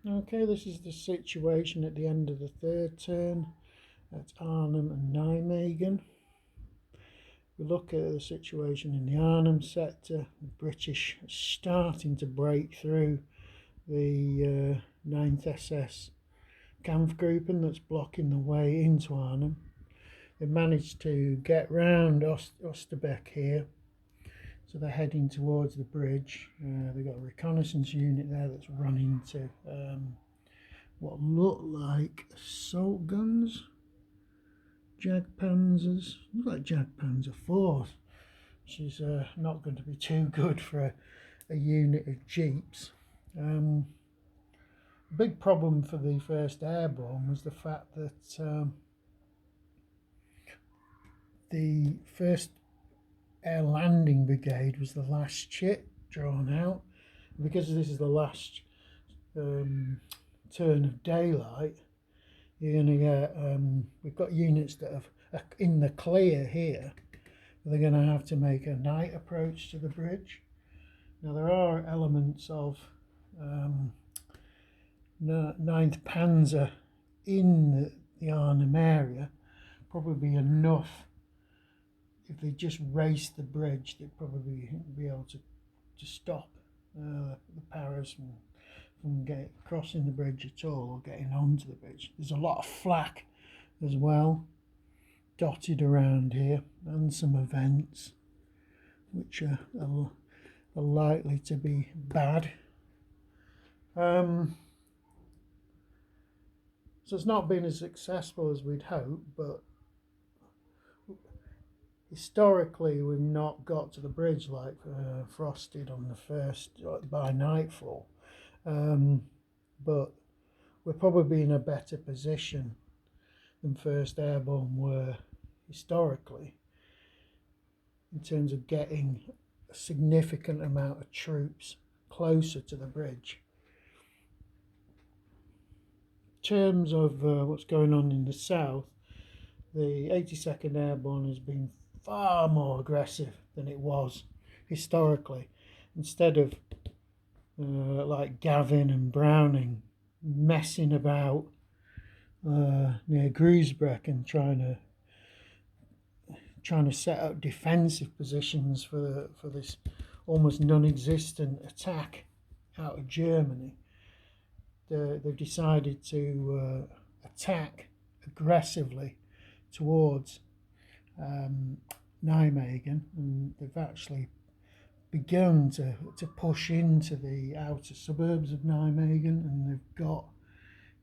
Okay, this is the situation at the end of the third turn at Arnhem and Nijmegan. We look at the situation in the Arnhem sector. The British are starting to break through the 9th SS Kampfgruppen that's blocking the way into Arnhem. They managed to get round Osterbeck here, so they're heading towards the bridge. They've got a reconnaissance unit there that's running to what look like assault guns, Jagdpanzers, look like Jagdpanzer 4s, which is not going to be too good for a unit of jeeps. Big problem for the 1st Airborne was the fact that the 1st Air Landing Brigade was the last chit drawn out. Because this is the last turn of daylight, you're going to get, we've got units that are in the clear here. They're going to have to make a night approach to the bridge. Now there are elements of 9th Panzer in the Arnhem area. Probably enough. If they just raced the bridge, they'd probably be able to stop the Paras from crossing the bridge at all or getting onto the bridge. There's a lot of flak as well dotted around here, and some events which are likely to be bad. So it's not been as successful as we'd hoped, but historically we've not got to the bridge like Frost did on the first by nightfall, but we're probably in a better position than 1st Airborne were historically in terms of getting a significant amount of troops closer to the bridge. In terms of what's going on in the south, the 82nd Airborne has been far more aggressive than it was historically. Instead of like Gavin and Browning messing about near Gruisbreck and trying to set up defensive positions for this almost non-existent attack out of Germany, they've decided to attack aggressively towards Nijmegen, and they've actually begun to push into the outer suburbs of Nijmegen, and they've got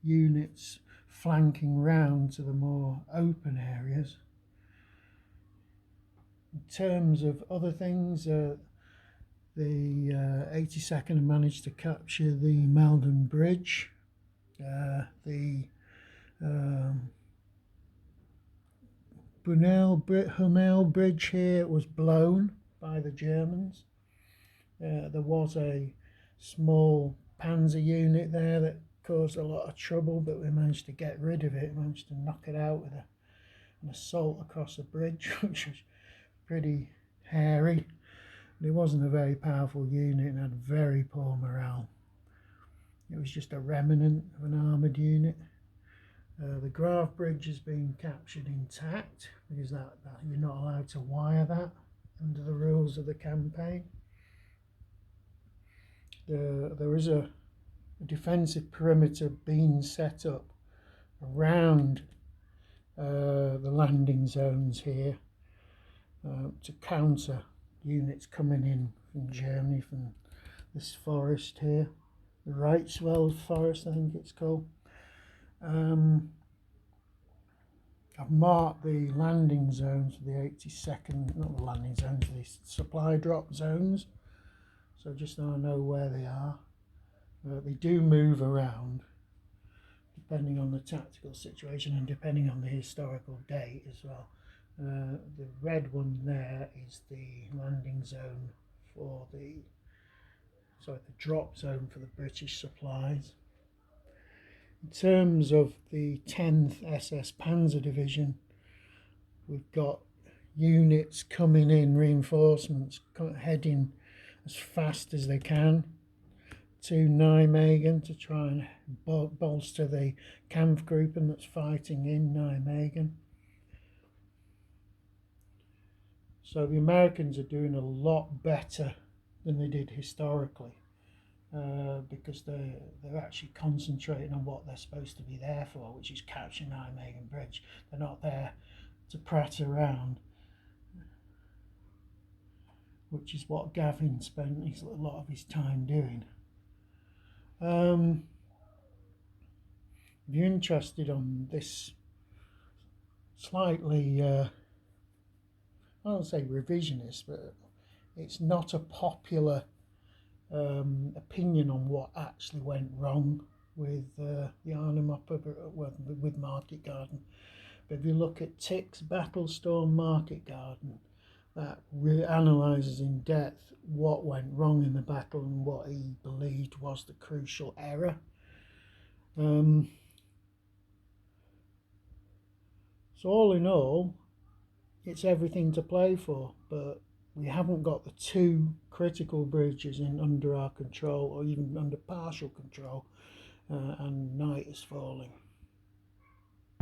units flanking round to the more open areas. In terms of other things, the 82nd managed to capture the Meldon Bridge. The Hummel Bridge here was blown by the Germans. There was a small panzer unit there that caused a lot of trouble, but we managed to get rid of it, managed to knock it out with an assault across a bridge, which was pretty hairy. It wasn't a very powerful unit and had very poor morale. It was just a remnant of an armoured unit. The Grave Bridge has been captured intact because that you're not allowed to wire that under the rules of the campaign. There is a defensive perimeter being set up around the landing zones here to counter units coming in from Germany, from this forest here, the Reichswald forest I think it's called. I've marked the landing zones for the 82nd, not the landing zones, the supply drop zones, so just so I know where they are. They do move around depending on the tactical situation and depending on the historical date as well. The red one there is the landing zone for the drop zone for the British supplies. In terms of the 10th SS Panzer Division, we've got units coming in, reinforcements heading as fast as they can to Nijmegan to try and bolster the kampfgruppen that's fighting in Nijmegan. So the Americans are doing a lot better than they did historically, because they're actually concentrating on what they're supposed to be there for, which is capturing Nijmegen Bridge. They're not there to prat around, which is what Gavin spent a lot of his time doing. If you're interested on this slightly, I don't say revisionist, but it's not a popular opinion on what actually went wrong with the Arnhem with Market Garden. But if you look at Tick's Battlestorm Market Garden, that really analyses in depth what went wrong in the battle and what he believed was the crucial error. So all in all, it's everything to play for, but we haven't got the two critical bridges under our control, or even under partial control, and night is falling.